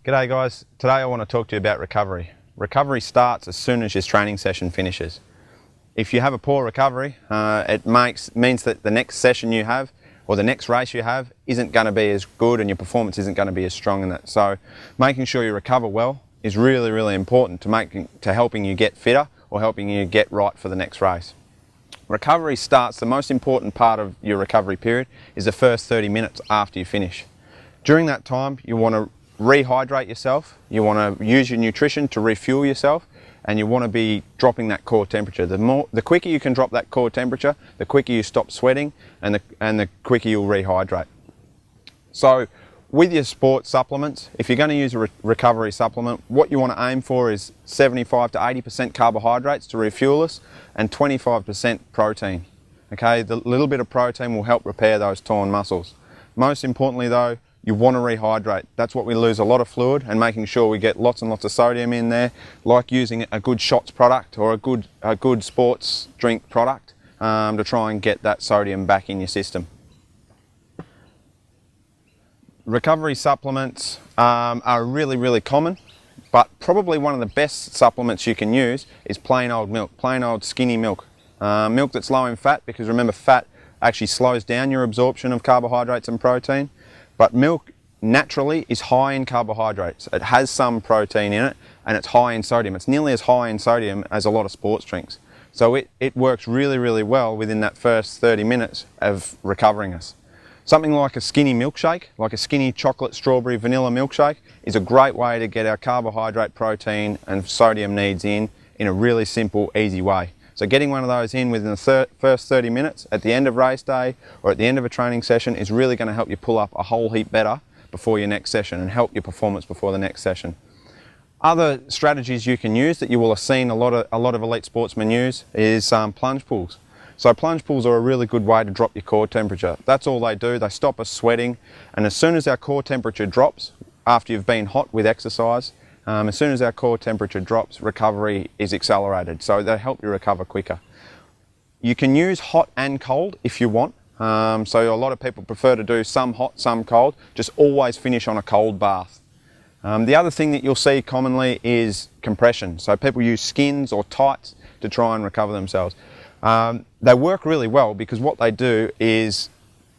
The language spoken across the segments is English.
G'day guys, today I want to talk to you about recovery. Recovery starts as soon as your training session finishes. If you have a poor recovery, it means that the next session you have or the next race you have isn't going to be as good and your performance isn't going to be as strong in that. So making sure you recover well is really, really important to helping you get fitter or helping you get right for the next race. Recovery starts, the most important part of your recovery period is the first 30 minutes after you finish. During that time, you want to rehydrate yourself, you want to use your nutrition to refuel yourself, and you want to be dropping that core temperature. The quicker you can drop that core temperature, the quicker you stop sweating and the quicker you'll rehydrate. So with your sports supplements, if you're going to use a recovery supplement, what you want to aim for is 75 to 80% carbohydrates to refuel us and 25% protein. Okay, the little bit of protein will help repair those torn muscles. Most importantly though, you want to rehydrate. That's what we lose a lot of fluid, and making sure we get lots and lots of sodium in there, like using a good Shotz product or a good sports drink product to try and get that sodium back in your system. Recovery supplements are really, really common, but probably one of the best supplements you can use is plain old milk, plain old skinny milk. Milk that's low in fat, because remember, fat actually slows down your absorption of carbohydrates and protein. But milk naturally is high in carbohydrates. It has some protein in it and it's high in sodium. It's nearly as high in sodium as a lot of sports drinks. So it works really, really well within that first 30 minutes of recovering us. Something like a skinny milkshake, like a skinny chocolate, strawberry, vanilla milkshake, is a great way to get our carbohydrate, protein and sodium needs in a really simple, easy way. So getting one of those in within the first 30 minutes at the end of race day or at the end of a training session is really going to help you pull up a whole heap better before your next session and help your performance before the next session. Other strategies you can use that you will have seen a lot of elite sportsmen use is plunge pools. So plunge pools are a really good way to drop your core temperature. That's all they do. They stop us sweating, and as soon as our core temperature drops after you've been hot with exercise, as soon as our core temperature drops, recovery is accelerated, so they help you recover quicker. You can use hot and cold if you want. So a lot of people prefer to do some hot, some cold. Just always finish on a cold bath. The other thing that you'll see commonly is compression. So people use skins or tights to try and recover themselves. They work really well because what they do is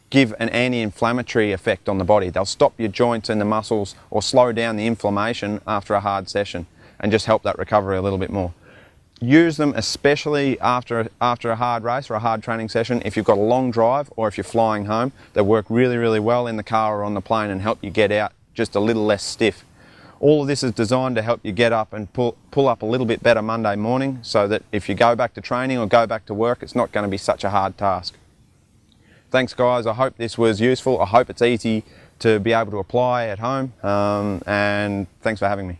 give an anti-inflammatory effect on the body. They'll stop your joints and the muscles or slow down the inflammation after a hard session and just help that recovery a little bit more. Use them especially after a hard race or a hard training session. If you've got a long drive or if you're flying home, they work really, really well in the car or on the plane and help you get out just a little less stiff. All of this is designed to help you get up and pull up a little bit better Monday morning, so that if you go back to training or go back to work, it's not going to be such a hard task. Thanks guys, I hope this was useful. I hope it's easy to be able to apply at home, and thanks for having me.